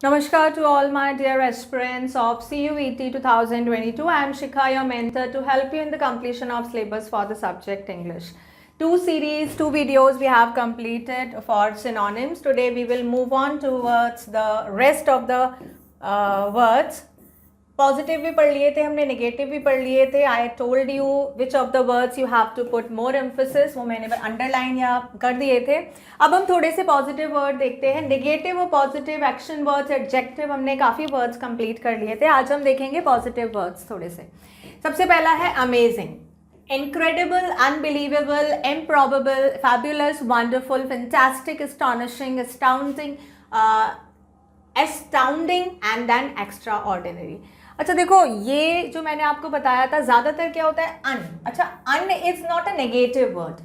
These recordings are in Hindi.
Namaskar to all my dear aspirants of CUET 2022. I am Shikha, your mentor, to help you in the completion of syllabus for the subject English. Two videos we have completed for synonyms. Today we will move on towards the rest of the words. Positive भी पढ़ लिए थे हमने, नेगेटिव भी पढ़ लिए थे. I told you which of the words you have to put more emphasis, वो मैंने अंडरलाइन या कर दिए थे. अब हम थोड़े से पॉजिटिव वर्ड देखते हैं. नेगेटिव और पॉजिटिव एक्शन वर्ड्स, एडजेक्टिव, हमने काफ़ी वर्ड्स कंप्लीट कर लिए थे. आज हम देखेंगे पॉजिटिव वर्ड्स थोड़े से. सबसे पहला है amazing, incredible, unbelievable, improbable, fabulous, wonderful, fantastic, astonishing, astounding, astounding and then extraordinary. अच्छा देखो, ये जो मैंने आपको बताया था ज़्यादातर क्या होता है अन. अच्छा, un is not a negative word,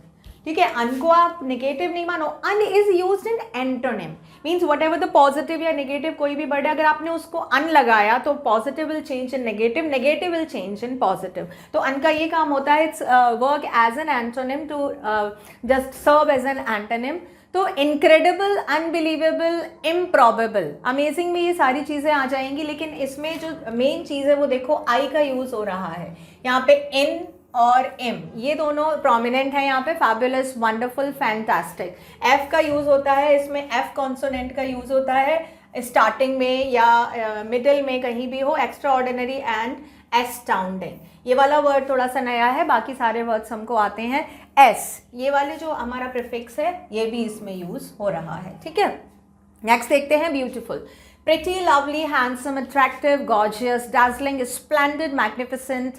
ठीक है. अन को आप नेगेटिव नहीं मानो. Un is used in antonym, means whatever the positive या नेगेटिव कोई भी वर्ड है, अगर आपने उसको अन लगाया तो positive will change in negative, negative will change in positive. तो अन का ये काम होता है, it's work as an antonym to just serve as an antonym. तो इनक्रेडिबल, अनबिलीवेबल, इम्प्रॉबेबल, अमेजिंग में ये सारी चीज़ें आ जाएंगी. लेकिन इसमें जो मेन चीज़ है वो देखो, आई का यूज़ हो रहा है यहाँ पे. इन और एम ये दोनों प्रोमिनेंट है यहाँ पे. Fabulous, wonderful, fantastic. एफ का यूज़ होता है इसमें, एफ कॉन्सोनेंट का यूज़ होता है स्टार्टिंग में या मिडिल में, कहीं भी हो. एक्स्ट्रा ऑर्डिनरी एंड एस्टाउंडिंग, ये वाला वर्ड थोड़ा सा नया है, बाकी सारे वर्ड्स हमको आते हैं. एस, ये वाले जो हमारा प्रीफिक्स है ये भी इसमें यूज हो रहा है, ठीक है. नेक्स्ट देखते हैं beautiful. Pretty, lovely, handsome, attractive, gorgeous, dazzling, splendid, magnificent,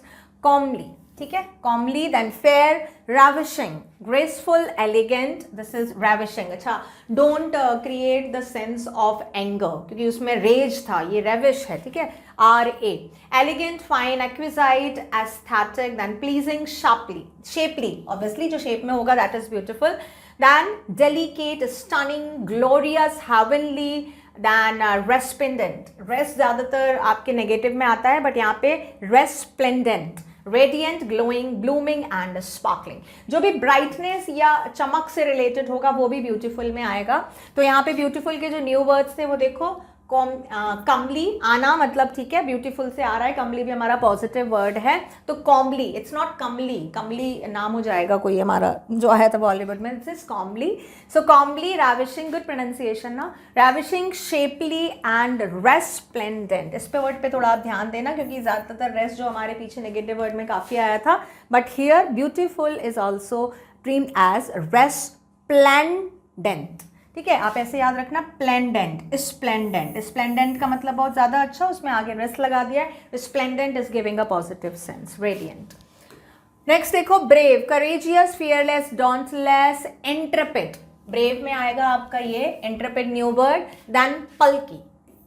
comely, ठीक है. Comely, then fair, ravishing, graceful, elegant. This is ravishing. अच्छा, don't create the sense of anger, क्योंकि उसमें रेज था, ये रेविश है, ठीक है. Are a. Elegant, fine, exquisite, aesthetic, then pleasing, sharply, shapely, obviously जो शेप में होगा that is beautiful. Then delicate, stunning, glorious, heavenly, than resplendent. Rest ज़्यादातर आपके नेगेटिव में आता है, बट यहाँ पे resplendent, radiant, glowing, blooming and sparkling. जो भी ब्राइटनेस या चमक से रिलेटेड होगा वो भी ब्यूटीफुल में आएगा. तो यहाँ पे ब्यूटीफुल के जो न्यू वर्ड्स थे वो देखो. कमली, आना मतलब, ठीक है, ब्यूटीफुल से आ रहा है. कमली भी हमारा पॉजिटिव वर्ड है. तो कॉमली, इट्स नॉट कमली, कमली नाम हो जाएगा कोई हमारा जो आया था बॉलीवुड में. This is comely. So comely, ravishing, good pronunciation ना, रेविशिंग, शेपली एंड रेस्प्लेंडेंट. इस पे वर्ड पे थोड़ा आप ध्यान देना, क्योंकि ज़्यादातर रेस्ट जो हमारे पीछे नेगेटिव वर्ड में काफ़ी आया था, but here beautiful is also termed as resplendent, ठीक है. आप ऐसे याद रखना, प्लेंडेंट, स्प्लेंडेंट. स्प्लेंडेंट का मतलब बहुत ज़्यादा अच्छा, उसमें आगे रेस्ट लगा दिया है. Splendent is giving a positive sense, radiant. Next देखो, brave, courageous, fearless, dauntless, intrepid. Brave में आएगा आपका ये intrepid new word. Then plucky,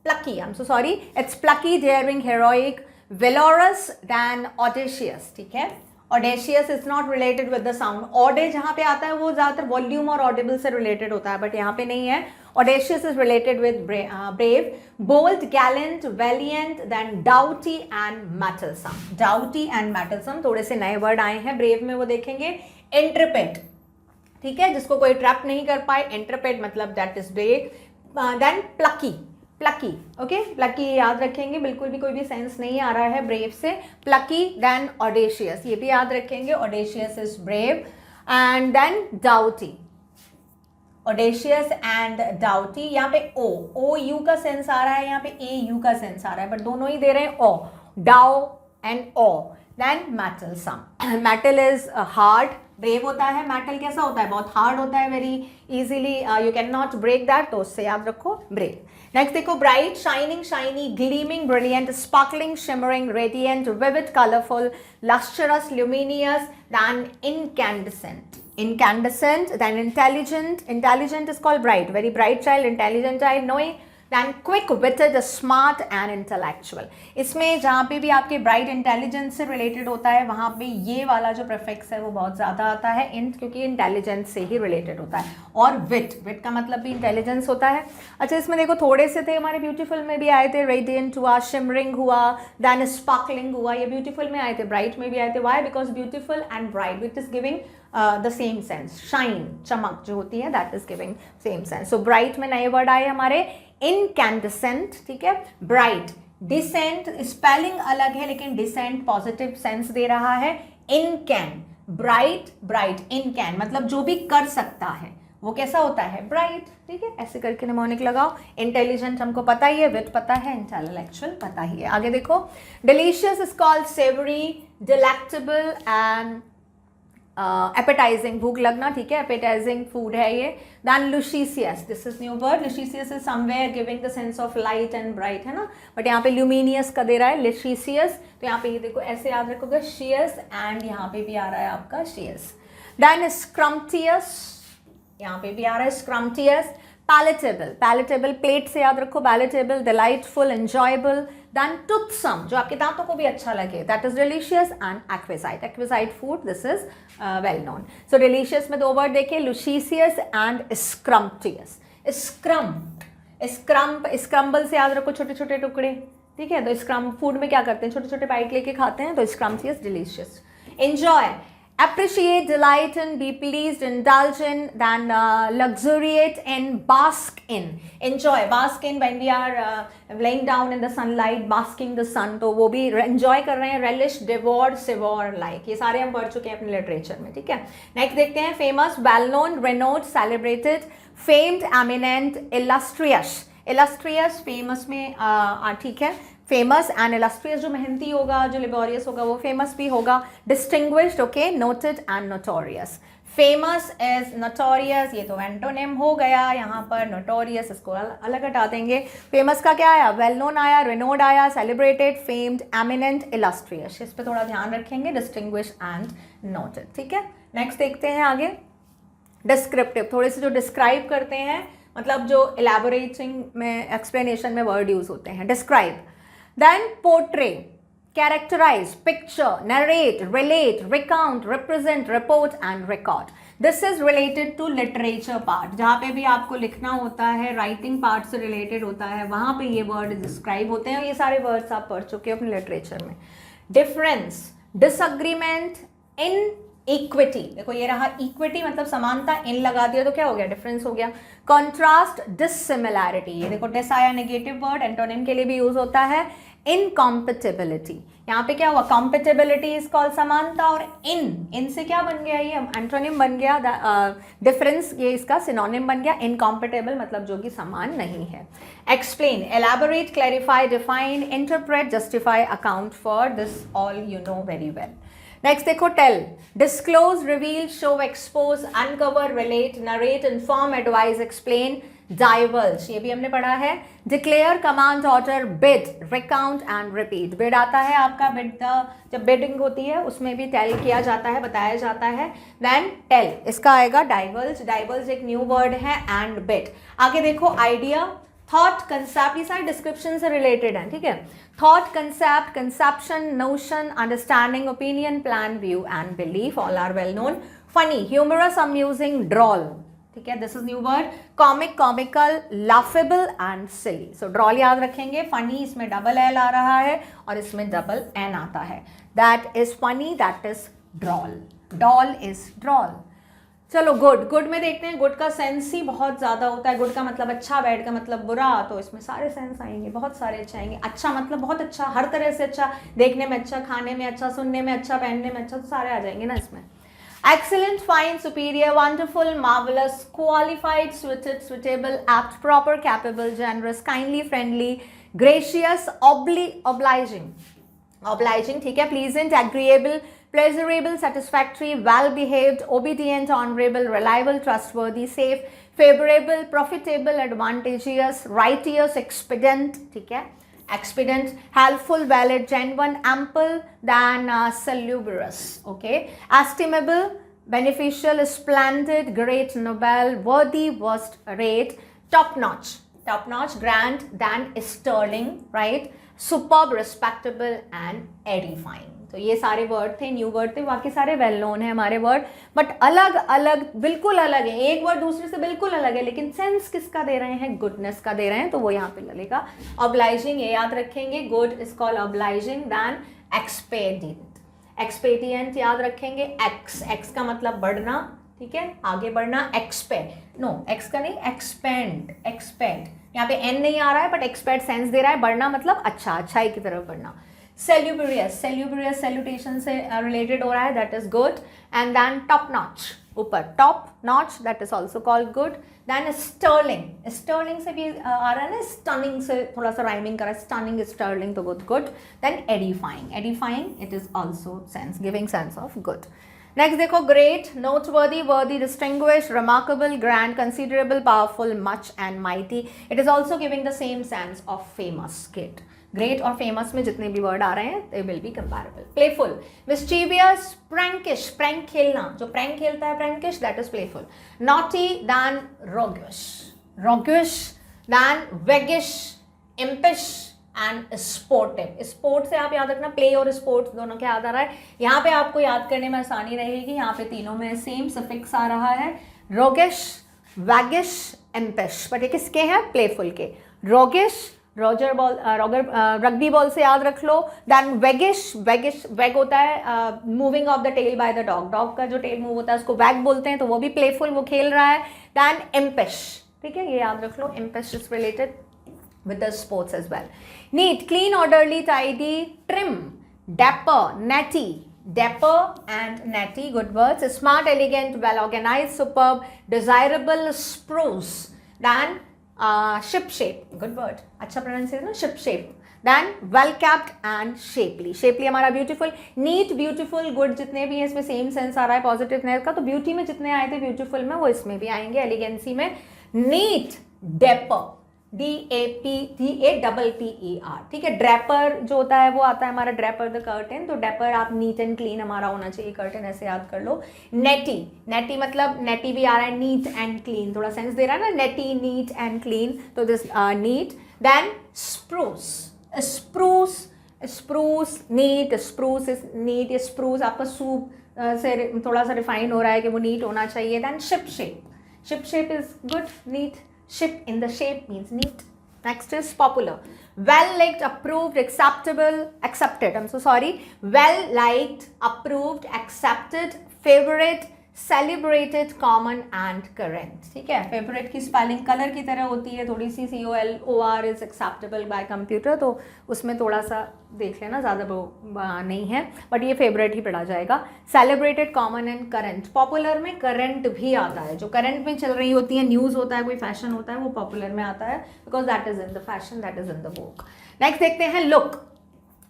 plucky, I am so sorry, it's plucky, daring, heroic, valorous, then audacious, ठीक है. Audacious is not related with the sound. Aude जहाँ पे आता है वो ज़्यादातर वॉल्यूम और ऑडिबल से रिलेटेड होता है, बट यहाँ पे नहीं है. Audacious is related with brave. Bold, gallant, valiant, then doughty and mettlesome. Doughty and mettlesome थोड़े से नए वर्ड आए हैं ब्रेव में, वो देखेंगे. इंट्रेपिड, ठीक है, जिसको कोई ट्रैप नहीं कर पाए. इंट्रेपिड मतलब that is brave. Then plucky, plucky, okay, plucky याद रखेंगे, बिल्कुल भी कोई भी सेंस नहीं आ रहा है ब्रेव से. प्लकी, देन ऑडेशियस, ये भी याद रखेंगे, audacious is brave. And then doughty, audacious and doughty. यहाँ पे ओ यू का सेंस आ रहा है, यहाँ पे ए यू का सेंस आ रहा है, बट दोनों ही दे रहे हैं ओ. डाउ and O. Then mettlesome. Metal is hard, brave होता है. मेटल कैसा होता है, बहुत हार्ड होता है, very easily you can not break that, तो उससे याद रखो ब्रेव. नेक्स्ट देखो, bright, shining, shiny, gleaming, brilliant, sparkling, shimmering, radiant, vivid, colourful, lustrous, luminous, then incandescent. Incandescent, then intelligent. Intelligent is called bright, very bright child, intelligent child, knowing. Then quick witted, smart and intellectual. इसमें जहाँ पे भी आपके bright intelligence से related होता है, वहाँ पे ये वाला जो prefix है वो बहुत ज़्यादा आता है, क्योंकि intelligence से ही related होता है. और wit का मतलब भी intelligence होता है. अच्छा, इसमें देखो थोड़े से थे हमारे beautiful में भी आए थे. radiant हुआ, shimmering हुआ, then sparkling हुआ, ये beautiful में आए थे, bright में भी आए थे. Why? Because beautiful and bright, which is giving the same sense. Shine, चमक जो होती है, that is giving same sense. So bright में नए वर्ड आए हमारे. इनकैंडिसेंट, ठीक है, ब्राइट, डिसेंट स्पेलिंग अलग है लेकिन डिसेंट पॉजिटिव सेंस दे रहा है, इनकैन, ब्राइट, ब्राइट, इनकैन मतलब जो भी कर सकता है वो कैसा होता है, ब्राइट, ठीक है, ऐसे करके निमोनिक लगाओ। इंटेलिजेंट हमको पता ही है, विट पता है, इंटेलेक्चुअल पता ही है। आगे देखो, delicious is called savoury, delectable and appetising, भूख लगना, ठीक है, एपेटाइजिंग फूड है ये। Then luscious, this is new word, luscious is somewhere giving the sense of light and bright, है ना, बट यहाँ पे ल्यूमिनियस का दे रहा है, लुशीसियस, तो यहाँ पे ये देखो ऐसे याद रखोगे, शियस, एंड यहाँ पे भी आ रहा है आपका शियस। दैन स्क्रम्पटियस, यहाँ पे भी आ रहा है स्क्रम्पटियस। पैलेटेबल, पैलेटेबल प्लेट से याद रखो, palatable, delightful, enjoyable. Then toothsome, जो आपके दांतों को भी अच्छा लगे, that is delicious. And exquisite, exquisite food, this is well known. So delicious में दो वर्ड देखे, लुशीसियस एंड स्क्रम्पटियस। स्क्रम्प, स्क्रम्प, स्क्रम्बल से याद रखो छोटे छोटे टुकड़े, ठीक है, तो स्क्रम्प फूड में क्या करते हैं, छोटे छोटे बाइट लेके खाते हैं, तो scrumptious, delicious. Enjoy, appreciate, delight in, be pleased, indulge in, then luxuriate in, bask in, enjoy, bask in when we are laying down in the sunlight, basking the sun, तो वो भी enjoy कर रहे हैं, relish, devour, savor, like, ये सारे हम पढ़ चुके हैं अपने लिटरेचर में, ठीक है। नेक्स्ट देखते हैं, famous, well known, renowned, celebrated, famed, eminent, illustrious, illustrious, famous में ठीक है, फेमस एंड इलस्ट्रियस जो मेहनती होगा, जो लेबोरियस होगा, वो फेमस भी होगा। Distinguished, okay, noted and notorious. Famous is notorious, ये तो एंटोनिम हो गया यहाँ पर, नोटोरियस इसको अलग हटा देंगे। फेमस का क्या आया, वेल नोन आया, रिनोड आया, सेलिब्रेटेड, फेम्ड, एमिनेंट, इलस्ट्रियस, इस पर थोड़ा ध्यान रखेंगे, डिस्टिंग्विश एंड नोटेड, ठीक है। नेक्स्ट देखते हैं आगे, डिस्क्रिप्टिव, थोड़े से जो डिस्क्राइब करते हैं, मतलब जो इलेबोरेटिंग में, एक्सप्लेनेशन में वर्ड यूज होते हैं। Describe, then portray, characterize, picture, narrate, relate, recount, represent, report and record. This is related to literature part, जहाँ पे भी आपको लिखना होता है, writing part से related होता है, वहाँ पे ये word describe होते हैं, और ये सारे words आप पढ़ चुके हो अपने लिटरेचर में। Difference, disagreement, inequity, देखो ये रहा equity मतलब समानता, in लगा दिया तो क्या हो गया, difference हो गया। Contrast, dissimilarity, ये देखो dis आया, negative word, एंटोनिम के लिए भी यूज होता है। इनकॉम्पेटेबिलिटी, यहाँ पे क्या हुआ, कॉम्पेटेबिलिटी इज कॉल्ड समानता, और इन से क्या बन गया, ये एंटोनिम बन गया, डिफरेंस ये इसका सिनोनिम बन गया, इनकॉम्पेटेबल मतलब जो कि समान नहीं है। Explain, elaborate, clarify, define, interpret, justify, account for, this all you know very well. Next देखो, tell, disclose, reveal, show, expose, uncover, relate, narrate, inform, advise, explain, diverge, ये भी हमने पढ़ा है। Declare, command, order, bid, recount and repeat, bid आता है आपका, बिड जब बिडिंग होती है उसमें भी टेल किया जाता है, बताया जाता है। देन टेल, इसका आएगा डाइवर्ज, डाइवर्ज एक न्यू वर्ड है, एंड बिड। आगे देखो, आइडिया, थॉट, कंसेप्ट, ये सारे डिस्क्रिप्शन से रिलेटेड हैं, ठीक है। Thought, concept, conception, notion, understanding, opinion, plan, view and belief, all are well known. Funny, humorous, amusing, droll, ठीक है, this is new word. Comic, comical, laughable and silly, so droll याद रखेंगे, फनी इसमें डबल एल आ रहा है और इसमें डबल एन आता है, that is funny, that is droll, doll is droll. चलो गुड, गुड में देखते हैं, गुड का सेंस ही बहुत ज़्यादा होता है, गुड का मतलब अच्छा, बैड का मतलब बुरा, तो इसमें सारे सेंस आएंगे, बहुत सारे अच्छे आएंगे। अच्छा मतलब बहुत अच्छा, हर तरह से अच्छा, देखने में अच्छा, खाने में अच्छा, सुनने में अच्छा, पहनने में अच्छा, तो सारे आ जाएंगे ना इसमें। Excellent, fine, superior, wonderful, marvelous, qualified, suited, suitable, apt, proper, capable, generous, kindly, friendly, gracious, obliging, obliging, ठीक है, pleasant, agreeable, pleasurable, satisfactory, well behaved, obedient, honorable, reliable, trustworthy, safe, favorable, profitable, advantageous, righteous, expedient, ठीक है, expedient, helpful, valid, genuine, ample, than salubrious, okay, estimable, beneficial, splendid, great, noble, worthy, worst, rate, top notch, grand, than sterling, right, superb, respectable and edifying। तो ये सारे वर्ड थे, न्यू वर्ड थे, बाकी सारे वेल नोन है हमारे वर्ड, बट अलग अलग, बिल्कुल अलग है, एक वर्ड दूसरे से बिल्कुल अलग है, लेकिन सेंस किसका दे रहे हैं, गुडनेस का दे रहे हैं, तो वो यहाँ पे लगेगा ऑब्लाइजिंग, ये याद रखेंगे, good is called obliging, then एक्सपेडिएंट, एक्सपेडिएंट याद रखेंगे, एक्स का मतलब बढ़ना, ठीक है, आगे बढ़ना, एक्सपेंड, नो एक्स का नहीं, एक्सपेंड, यहाँ पे एन नहीं आ रहा है बट एक्सपेक्ट सेंस दे रहा है, बढ़ना मतलब अच्छा, अच्छाई की तरफ बढ़ना. सेल्यूब्रियस, सेल्यूब्रियस सैल्यूटेशन से रिलेटेड हो रहा है, that is good. And then top notch, ऊपर top notch, that is also called good. Then sterling, sterling से भी आ रहा है ना, स्टनिंग से थोड़ा सा राइमिंग करा, स्टनिंग स्टर्लिंग, तो good. Then edifying, edifying it is also sense, giving sense of good. Next देखो, great, noteworthy, worthy, distinguish, remarkable, grand, considerable, powerful, much and mighty. It is also giving the same sense of famous. Great और फेमस में जितने भी वर्ड आ रहे हैं they will be comparable. Playful, mischievous, prankish, prank खेलना, जो प्रैंक खेलता है prankish, that is playful. Naughty then रोगिश, रोगिश then वेगिश, इम्पिश and sportive. Sport से आप याद रखना, प्ले और स्पोर्ट्स दोनों के याद आ रहा है. यहाँ पे आपको याद करने में आसानी रहेगी, यहाँ पे तीनों में सेम सफिक्स आ रहा है, रोगिश, वैगिश, इम्पिश. बट ये किसके हैं? प्लेफुल के. रोगिश, रॉगर बॉल, रग्बी बॉल से याद रख लो. दैन वेगिश, वेगिश वेग होता है moving of the tail by the dog, dog का जो टेल मूव होता है उसको वैग बोलते हैं, तो वो भी प्लेफुल, वो खेल रहा है. दैन इम्पिश, ठीक है, ये याद रख लो, impish is related with the sports as well. Neat, clean, orderly, tidy, trim, dapper, natty, dapper and natty, good words. Smart, elegant, well organized, superb, desirable, spruce. Then ship shape, good word, अच्छा pronunciation, ship shape. Then well kept and shapely, shapely हमारा beautiful. Neat, beautiful, good जितने भी हैं इसमें सेम सेंस आ रहा है पॉजिटिवनेस का, तो ब्यूटी में जितने आए थे ब्यूटीफुल में वो इसमें भी आएंगे, एलिगेंसी में. नीट, dapper, DAPPER, ठीक है. ड्रैपर जो होता है वो आता है हमारा ड्रैपर द कर्टन, तो ड्रैपर आप नीट एंड क्लीन हमारा होना चाहिए कर्टन, ऐसे याद कर लो. नेटी, नेटी मतलब नेटी भी आ रहा है, नीट एंड क्लीन, थोड़ा सेंस दे रहा है ना, नेटी, नीट एंड क्लीन, तो this neat. Then spruce, spruce, spruce, neat, spruce is neat. ये स्प्रूस आपका सूप से थोड़ा सा रिफाइन हो रहा है कि वो नीट होना चाहिए. Then shipshape, shipshape is good, neat. Ship in the shape means neat. Next is popular. Well liked, approved, accepted. I'm so sorry. Well liked, approved, accepted, favorite, celebrated, common and current. ठीक है. Favorite की स्पेलिंग कलर की तरह होती है, थोड़ी सी COLOR is acceptable by computer, तो उसमें थोड़ा सा देख लेना, ज़्यादा वो नहीं है, बट ये फेवरेट ही पढ़ा जाएगा. Celebrated, common and current. Popular में करंट भी आता है, जो करंट में चल रही होती है, न्यूज़ होता है, कोई फैशन होता है, वो पॉपुलर में आता है, because that is in the fashion, that is in the woke. Next देखते हैं लुक.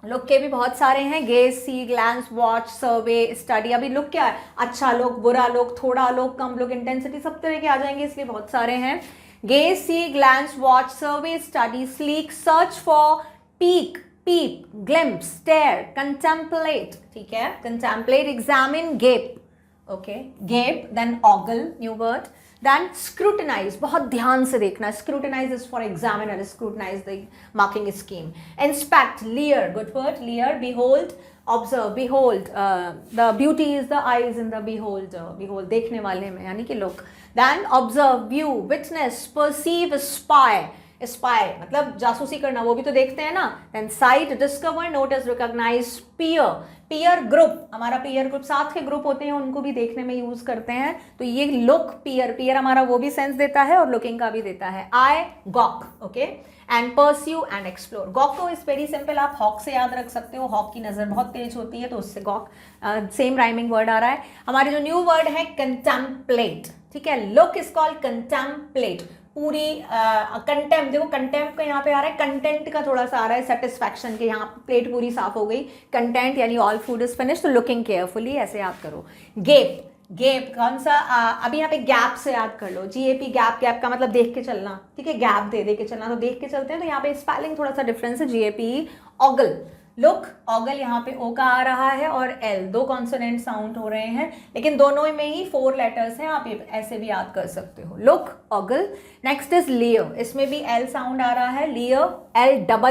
लुक के भी बहुत सारे हैं, gaze, see, glance, watch, survey, study. अभी लुक क्या है? अच्छा लुक, बुरा लुक, थोड़ा लुक, कम लुक, इंटेंसिटी, सब तरह के आ जाएंगे, इसलिए बहुत सारे हैं. Gaze, see, glance, watch, survey, study, sleek, search for, peek, peep, glimpse, stare, contemplate, ठीक है, contemplate, examine, gape, okay, gape, then ogle, new word, then scrutinize, बहुत ध्यान से देखना, scrutinize is for examiner, scrutinize the marking scheme. Inspect, leer, good word, leer, behold, observe, behold, the beauty is the eyes in the beholder, behold, देखने वाले में, यानी कि look. Then observe, view, witness, perceive, spy, spy मतलब जासूसी करना, वो भी तो देखते हैं ना. Then sight, discover, notice, recognise, peer, peer group, हमारा पीयर ग्रुप साथ के ग्रुप होते हैं, उनको भी देखने में यूज करते हैं, तो ये लुक, पीयर, पीयर हमारा वो भी सेंस देता है और लुकिंग का भी देता है. Eye, gawk, okay, and pursue and explore. Gawk को इज वेरी सिंपल, आप हॉक से याद रख सकते हो, हॉक की नज़र बहुत तेज होती है, तो उससे गॉक, सेम राइमिंग वर्ड आ रहा है. हमारे जो न्यू वर्ड है कंटेम्पलेट, ठीक है. Look is called contemplate. पूरी कंटेम्प, देखो कंटेम्प का यहाँ पे आ रहा है, कंटेंट का थोड़ा सा आ रहा है, सेटिस्फैक्शन के, यहाँ प्लेट पूरी साफ हो गई. कंटेंट यानी ऑल फूड इज फिनिश, तो लुकिंग केयरफुली, ऐसे याद करो. गेप, गेप कौन सा? अभी यहाँ पे गैप से याद कर लो, GAP, गैप, गैप का मतलब देख के चलना, ठीक है, गैप दे के चलना, तो देख के चलते हैं, तो यहाँ पे स्पेलिंग थोड़ा सा डिफरेंस है, GAPE. ऑगल, लुक, ऑगल, यहाँ पे ओ का आ रहा है और एल, दो कॉन्सोनेंट साउंड हो रहे हैं, लेकिन दोनों में ही 4 लेटर्स हैं, आप ऐसे भी याद कर सकते हो. लुक, ऑगल. नेक्स्ट इज लियर, इसमें भी एल साउंड आ रहा है, लियर,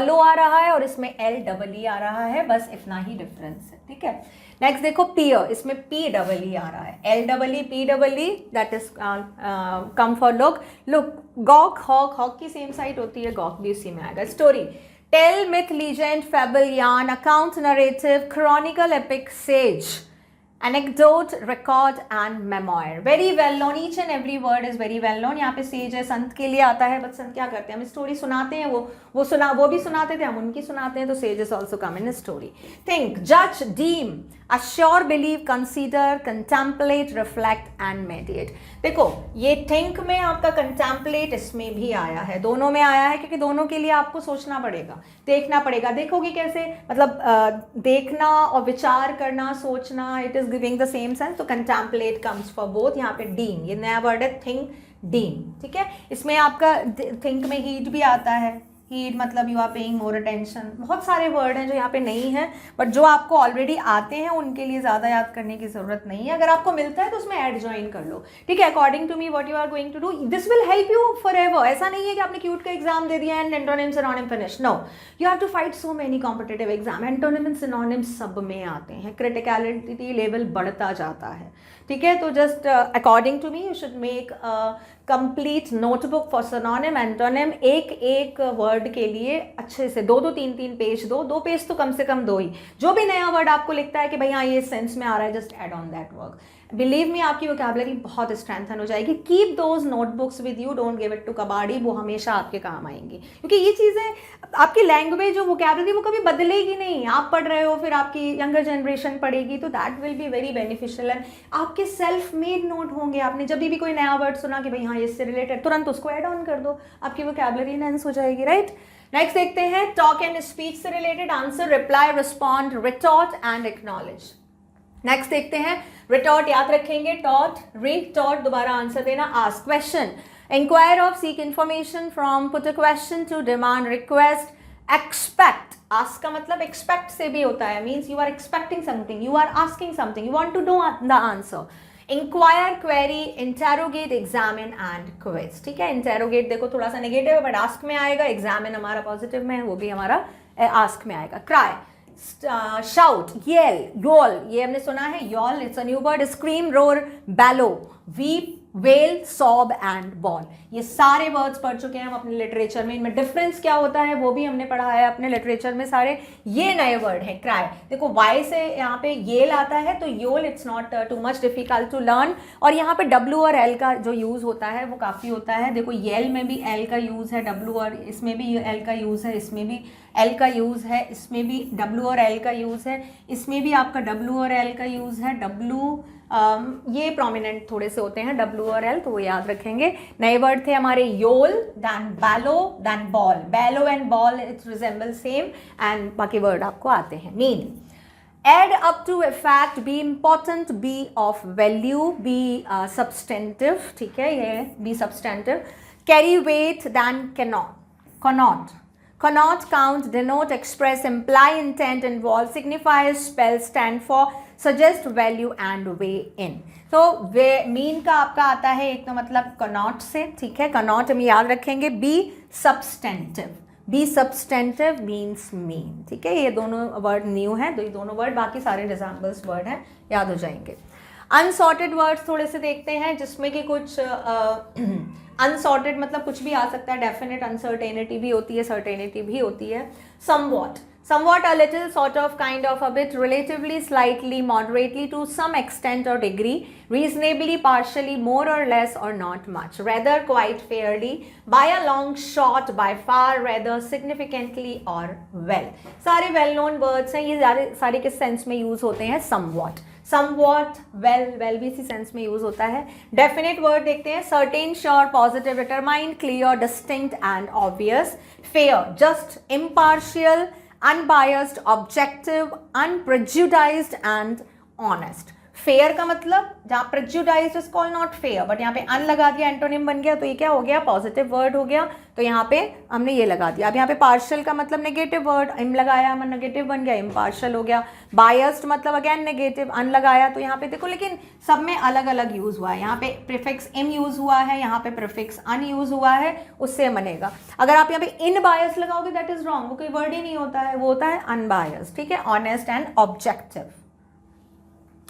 LOO आ रहा है और इसमें LEE आ रहा है, बस इतना ही डिफरेंस है, ठीक है. नेक्स्ट देखो पियर, इसमें PEE आ रहा है, LEE, PEE, that is come for look. Look, gawk, hawk, hawk की सेम साइड होती है, गॉक भी उसी में आएगा. Story, tell, myth, legend, fable, yarn, account, narrative, chronicle, epic, sage, anecdote, record and memoir, very well known, each and every word is very well known. यहाँ पे सेज है, संत के लिए आता है, बट संत क्या करते हैं, हम स्टोरी सुनाते हैं, वो भी सुनाते थे, हम उनकी सुनाते हैं, तो sage is also come in story. Think, जज, deem, assure, believe, consider, contemplate, reflect and meditate. देखो ये थिंक में आपका कंटेम्पलेट इसमें भी आया है, दोनों में आया है, क्योंकि दोनों के लिए आपको सोचना पड़ेगा, देखना पड़ेगा। देखोगे कैसे, मतलब देखना और विचार करना, सोचना, it is giving the same sense, तो कंटेम्पलेट कम्स फॉर बोथ। यहाँ पे डीम, ये नया वर्ड है, थिंक डीम, ठीक है। इसमें आपका थिंक में हीड भी आता है, हीड मतलब you are paying more attention. बहुत सारे वर्ड हैं जो यहाँ पे नहीं है, बट जो आपको ऑलरेडी आते हैं उनके लिए ज़्यादा याद करने की ज़रूरत नहीं है। अगर आपको मिलता है तो उसमें ऐड ज्वाइन कर लो, ठीक है। According to me what you are going to do, this will help you forever. ऐसा नहीं है कि आपने क्यूट का एग्जाम दे दिया and antonym synonym finish, no, you have to fight so many competitive exam. Antonym and synonym सब में आते हैं, क्रिटिकलिटी लेवल बढ़ता जाता है, ठीक है। तो just according to me you should make complete notebook for synonym antonym, एक वर्ड के लिए अच्छे से 2-2 3-3 पेज, 2 पेज तो कम से कम 2 ही। जो भी नया वर्ड आपको लिखता है कि भाई हाँ ये सेंस में आ रहा है, just add on that work. Believe me, आपकी वोकैबुलरी बहुत स्ट्रेंथन हो जाएगी। Keep those notebooks with you, don't give it to कबाड़ी, वो हमेशा आपके काम आएंगी, क्योंकि ये चीज़ें आपकी लैंग्वेज जो वोकैबुलरी वो कभी बदलेगी नहीं। आप पढ़ रहे हो, फिर आपकी यंगर जनरेशन पढ़ेगी, तो that will be very beneficial and आपके सेल्फ मेड नोट होंगे। आपने जब भी कोई नया वर्ड सुना कि भाई हाँ इससे रिलेटेड, तुरंत उसको ऐड ऑन कर दो, आपकी वोकैबुलरी एनहांस हो जाएगी, राइट। नेक्स्ट देखते हैं टॉक एंड स्पीच से related, answer, reply, respond, retort and acknowledge. Next देखते हैं रिटॉर्ट, याद रखेंगे, टॉट, रिटॉर्ट, दोबारा आंसर देना, ask, question, inquire of, seek information from, put a question to, demand, request, expect. Ask का मतलब एक्सपेक्ट से भी होता है, means you are expecting something, you are asking something, you want to know the answer. Inquire, query, interrogate, examine and quiz, ठीक है। इंटेरोगेट देखो थोड़ा सा नेगेटिव है, बट आस्क में आएगा, एग्जामिन हमारा पॉजिटिव में है, वो भी हमारा आस्क में आएगा। क्राई, शाउट, येल, योल, ये हमने सुना है, yowl it's a new word. Scream, roar, bellow, weep, wail, sob and bawl, ये सारे वर्ड्स पढ़ चुके हैं हम अपने लिटरेचर में। इनमें डिफरेंस क्या होता है वो भी हमने पढ़ा है अपने लिटरेचर में सारे। ये नए वर्ड है। क्राई, देखो वाई से यहाँ पे येल आता है, तो yowl it's not too much difficult to learn. और यहाँ पे डब्ल्यू और एल का जो यूज़ होता है वो काफ़ी होता है। देखो येल में भी एल का यूज़ है, डब्ल्यू और इसमें भी एल का यूज़ है, इसमें भी एल का यूज़ है, इसमें भी डब्ल्यू और एल का यूज़ है, इसमें भी आपका डब्ल्यू और एल का यूज़ है। डब्ल्यू ये प्रोमिनेंट थोड़े से होते हैं, डब्ल्यू और एल, तो वो याद रखेंगे। नए वर्ड थे हमारे yowl, then bellow, then bawl. Bellow and bawl it's resemble same, and बाकी वर्ड आपको आते हैं। Mean, add up to a fact, be important, be of value, be substantive, ठीक है, ये be substantive. Carry weight than cannot, count, denote, express, imply, intent, involve, signify, spell, stand for, suggest, value and weigh in. तो वे मीन का आपका आता है एक तो मतलब cannot से, ठीक है, cannot हम याद रखेंगे। be substantive means mean, ठीक है। ये दोनों वर्ड न्यू है, ये दोनों वर्ड, बाकी सारे रिजेंबल्स वर्ड हैं, याद हो जाएंगे। अनसॉर्टेड वर्ड्स थोड़े से देखते हैं, जिसमें कि कुछ अनसॉर्टेड मतलब कुछ भी आ सकता है, डेफिनेट, अनसर्टेनिटी भी होती है, सर्टेनिटी भी होती है। somewhat, a little, sort of, kind of, a bit, relatively, slightly, moderately, to some extent or degree, reasonably, partially, more or less, or not much, rather, quite, fairly, by a long shot, by far, rather, significantly, or well. सारे well known words हैं, ये सारे किस सेंस में यूज होते हैं? somewhat, well भी इसी सेंस में यूज होता है। डेफिनेट वर्ड देखते हैं, certain, sure, positive, determined, clear, distinct and obvious, fair, just, impartial, unbiased, objective, unprejudiced and honest। Fair का मतलब, जहाँ prejudiced is called not fair, but यहाँ पे अन लगा दिया, एंटोनिम बन गया, तो ये क्या हो गया? पॉजिटिव वर्ड हो गया, तो यहाँ पे हमने ये लगा दिया। अब यहाँ पे पार्शियल का मतलब नेगेटिव वर्ड, इम लगाया, हम नेगेटिव बन गया, इम्पार्शियल हो गया। बायस्ड मतलब अगेन नेगेटिव, अन लगाया, तो यहाँ पे देखो, लेकिन सब में अलग अलग यूज हुआ है। यहाँ पे प्रीफिक्स इम यूज हुआ है, यहाँ पे प्रीफिक्स अन यूज हुआ है, उससे बनेगा। अगर आप यहाँ पे इन बायस लगाओगे दैट इज रॉन्ग, वो कोई वर्ड ही नहीं होता है, वो होता है अनबायस्ड, ठीक है। Honest and objective.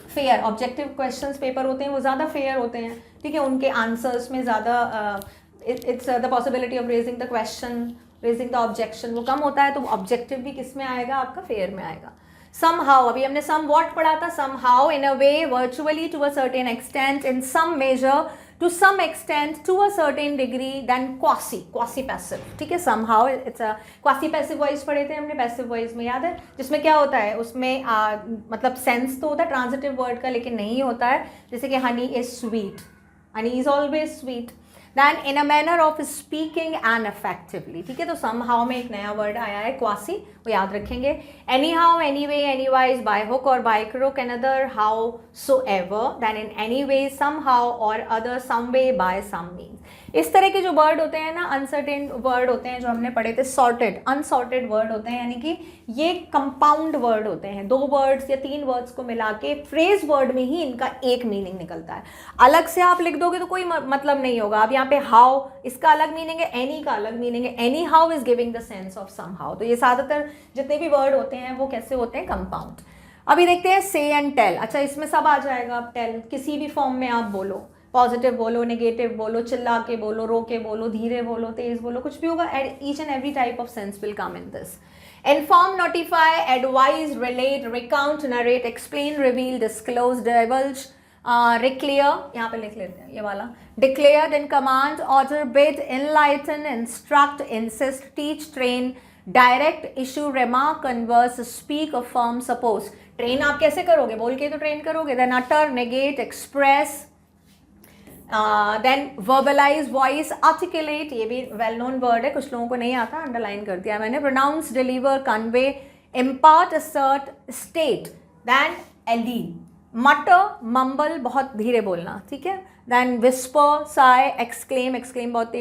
Fair, objective questions paper होते हैं वो ज़्यादा फेयर होते हैं, ठीक है, उनके आंसर्स में ज़्यादा it's the possibility of raising the question, raising the objection वो कम होता है, तो ऑब्जेक्टिव भी किस में आएगा? आपका फेयर में आएगा। somehow, अभी हमने somewhat पढ़ा था, somehow, in a way, virtually, to a certain extent, in some measure, to some extent, to a certain degree, then quasi passive, ठीक है. somehow it's a quasi passive voice पढ़े थे हमने passive voice में, याद है, जिसमें क्या होता है, उसमें मतलब sense तो होता है transitive word का, लेकिन नहीं होता है, जैसे कि honey is sweet, honey is always sweet. Then in a manner of speaking and effectively, ठीक है. तो somehow में एक नया word आया है quasi, वो याद रखेंगे. anyhow, anyway, anywise, by hook or by crook, another, howsoever, then in any way, somehow or other, some way, by some means. इस तरह के जो वर्ड होते हैं ना, अनसर्टेन वर्ड होते हैं जो हमने पढ़े थे, सॉर्टेड अनसॉर्टेड वर्ड होते हैं, यानी कि ये कंपाउंड वर्ड होते हैं, 2 वर्ड्स या 3 वर्ड्स को मिला के फ्रेज वर्ड में ही इनका एक मीनिंग निकलता है. अलग से आप लिख दोगे तो कोई मतलब नहीं होगा. अब यहाँ पे हाउ, इसका अलग मीनिंग है, एनी का अलग मीनिंग है. Anyhow is giving the sense of somehow. तो ये ज़्यादातर जितने भी वर्ड होते हैं वो कैसे होते हैं, कंपाउंड. अभी देखते हैं से एंड टेल. अच्छा, इसमें सब आ जाएगा. अब टेल किसी भी फॉर्म में आप बोलो, पॉजिटिव बोलो, नेगेटिव बोलो, चिल्ला के बोलो, रो के बोलो, धीरे बोलो, तेज बोलो, कुछ भी होगा. Each and every type of sense will come in this. Inform, notify, advise, relate, recount, narrate, explain, reveal, disclose, divulge, रिक्लियर, यहाँ पे लिख लेते हैं ये वाला, declare, then command, order, bid, enlighten, instruct, insist, teach, train, direct, issue, remark, converse, speak, affirm, suppose. Train आप कैसे करोगे, बोल के तो ट्रेन करोगे. Then utter, negate, express, then verbalise, voice, articulate, ये भी वेल नोन वर्ड है, कुछ लोगों को नहीं आता, अंडरलाइन कर दिया मैंने. Pronounce, deliver, convey, impart, assert, state. Then ally, mutter, mumble, बहुत धीरे बोलना, ठीक है. Then whisper, say, exclaim, exclaim बहुत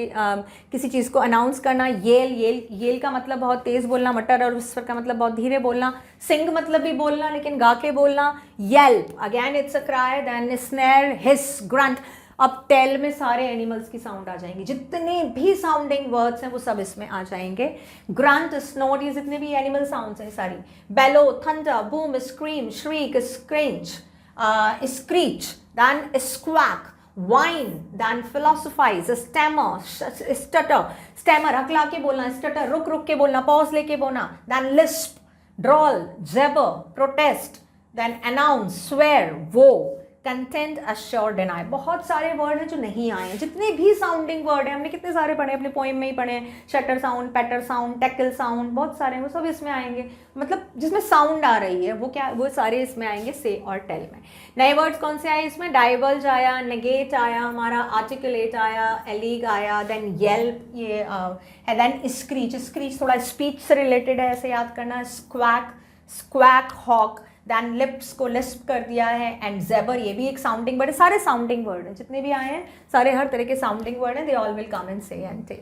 किसी चीज़ को अनाउंस करना. येल, येल का मतलब बहुत तेज़ बोलना. मटर और विस्पर का मतलब बहुत धीरे बोलना. सिंग मतलब भी बोलना लेकिन गा के बोलना. Yelp, again it's a cry. Then snarl, hiss, grunt. अब टेल में सारे एनिमल्स की साउंड आ जाएंगी, जितने भी साउंडिंग वर्ड्स हैं वो सब इसमें आ जाएंगे. ग्रंट, स्नोट, ये जितने भी एनिमल साउंड्स हैं सारी. Bellow, thunder, boom, scream, shriek, scrunch, screech, then squawk, whine, then philosophise, stammer, stutter, stammer हकला के बोलना, स्टटर रुक रुक के बोलना, पॉज लेके बोलना. देन लिस्प, ड्रॉल, जेबर, प्रोटेस्ट, देन अनाउंस, स्वेयर, वो, कंटेंट, अश्योर, डिनाई. बहुत सारे वर्ड हैं जो नहीं आए हैं. जितने भी साउंडिंग वर्ड हैं, हमने कितने सारे पढ़े, अपने पोइम में ही पढ़े हैं. Shutter sound, patter sound, tackle sound, बहुत सारे हैं, वो सब इसमें आएंगे. मतलब जिसमें साउंड आ रही है वो क्या, वो सारे इसमें आएंगे से और टेल में. नए वर्ड्स कौन से आए इसमें, डाइवर्ज आया, नेगेट आया हमारा, आर्टिकुलेट आया, एलीग आया, देन येल्प ये है, देन स्क्रीच. स्क्रीच थोड़ा स्पीच से रिलेटेड है, ऐसे याद करना. स्क्वैक, स्क्वैक, हॉक, दैन लिप्स को लिस्प कर दिया है. एंड जेबर, ये भी एक साउंडिंग वर्ड है. सारे साउंडिंग वर्ड हैं जितने भी आए हैं, सारे हर तरह के साउंडिंग वर्ड हैं. दे ऑल विल कम इन से एंड टेल.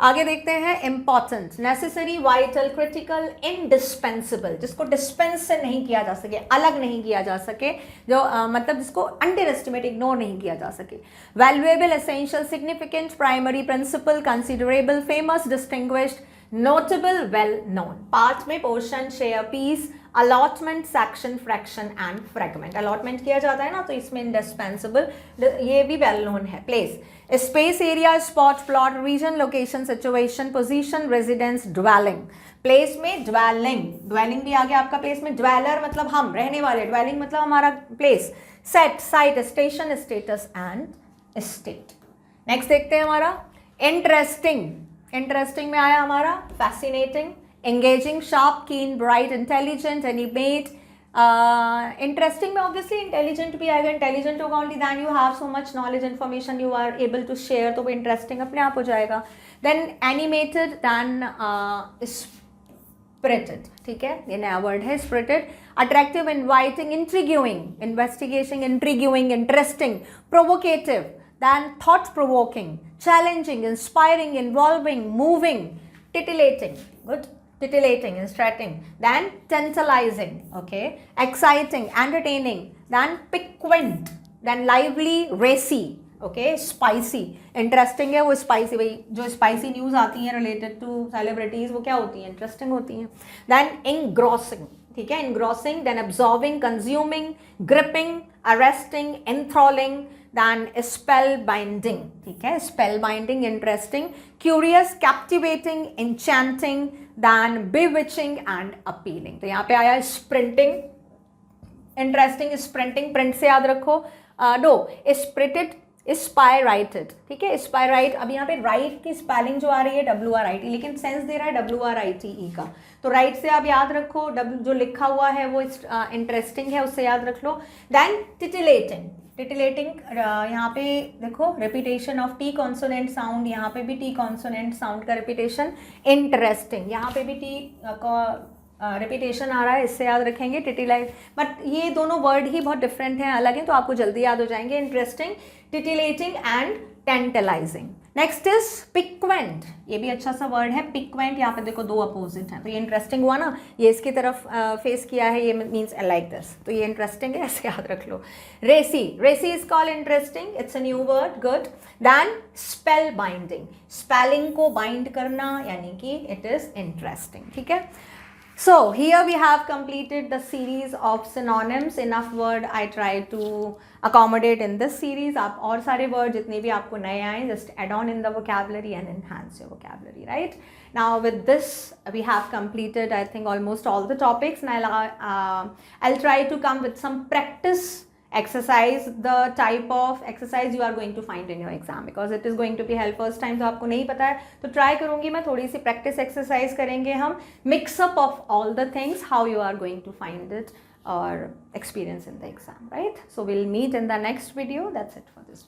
आगे देखते हैं important, necessary, vital, critical, indispensable. जिसको डिस्पेंस से नहीं किया जा सके, अलग नहीं किया जा सके, जो मतलब जिसको अंडर एस्टिमेट, इग्नोर नहीं किया जा सके. Valuable, essential, significant, primary, principal, considerable, famous, distinguished, notable, well known. Part में portion, share, piece, allotment, section, fraction and fragment. Allotment किया जाता है ना, तो इसमें इंडिस्पेंसिबल, ये भी वेल नोन है. Place, space, area, spot, plot, region, location, situation, position, residence, dwelling. Place में ड्वेलिंग, ड्वेलिंग भी आ गया आपका प्लेस में. ड्वेलर मतलब हम रहने वाले, ड्वेलिंग मतलब हमारा place. Set, site, station, status and state. Next देखते हैं हमारा इंटरेस्टिंग. इंटरेस्टिंग में आया हमारा fascinating, engaging, sharp, keen, bright, intelligent, animate. Interesting में obviously intelligent भी आएगा. intelligent होगा only then you have so much knowledge, information you are able to share, तो वो interesting अपने आप हो जाएगा. then animated, then spirited, ठीक है, ये नया word है spirited. attractive, inviting, intriguing, investigating, intriguing, interesting, provocative, then thought provoking, challenging, inspiring, involving, moving, titillating. Good. Titillating, instructing, then tantalizing, okay, exciting, entertaining, then piquant, then lively, racy, okay, spicy. Interesting है वो spicy, भाई जो spicy news आती हैं related to celebrities वो क्या होती हैं, interesting होती हैं. then engrossing, ठीक है, engrossing, then absorbing, consuming, gripping, arresting, enthralling, then spellbinding, ठीक है, spellbinding interesting, curious, captivating, enchanting, then bewitching and appealing. तो यहाँ पे आया स्प्रिंटिंग, इंटरेस्टिंग, स्प्रिंटिंग, प्रिंट से याद रखो, नो स्प्रिटेड, स्पायराइटेड, ठीक है, स्पायराइट। अब यहाँ पे राइट की स्पेलिंग जो आ रही है WRIT, लेकिन सेंस दे रहा है WRITE का, तो राइट से आप याद रखो, जो लिखा हुआ है वो इंटरेस्टिंग है, उससे याद रख लो। देन टिटिलेटिंग, टिटिलेटिंग यहाँ पे देखो repetition of T consonant sound, यहाँ पे भी टी कॉन्सोनेंट साउंड का रिपीटेशन, इंटरेस्टिंग, यहाँ पे भी टी रिपीटेशन आ रहा है, इससे याद रखेंगे टिटिलाइट। बट ये दोनों वर्ड ही बहुत डिफरेंट हैं, अलग हैं, तो आपको जल्दी याद हो जाएंगे, interesting, titillating and tantalising. Next is piquant, ये भी अच्छा सा वर्ड है, पिक्वेंट। यहाँ पे देखो दो अपोजिट हैं, तो ये इंटरेस्टिंग हुआ ना, ये इसकी तरफ फेस किया है, ये मीन्स लाइक दिस, तो ये इंटरेस्टिंग है, ऐसे याद रख लो। Racy, racy is called interesting, it's a new word, good. Then spellbinding, spelling को बाइंड करना, यानी कि इट इज इंटरेस्टिंग, ठीक है। So here we have completed the series of synonyms. Enough word I try to accommodate in this series. आप और सारे word जितने भी आपको नए आए, just add on in the vocabulary and enhance your vocabulary, right? Now with this we have completed, I think, almost all the topics, and I'll try to come with some practice exercise, the type of exercise you are going to find in your exam, because it is going to be help first time, तो आपको नहीं पता है, तो ट्राई करूँगी मैं, थोड़ी सी प्रैक्टिस एक्सरसाइज करेंगे हम, mix up of all the things, how you are going to find it और experience in the exam, right? So we'll meet in the next video. That's it for this video.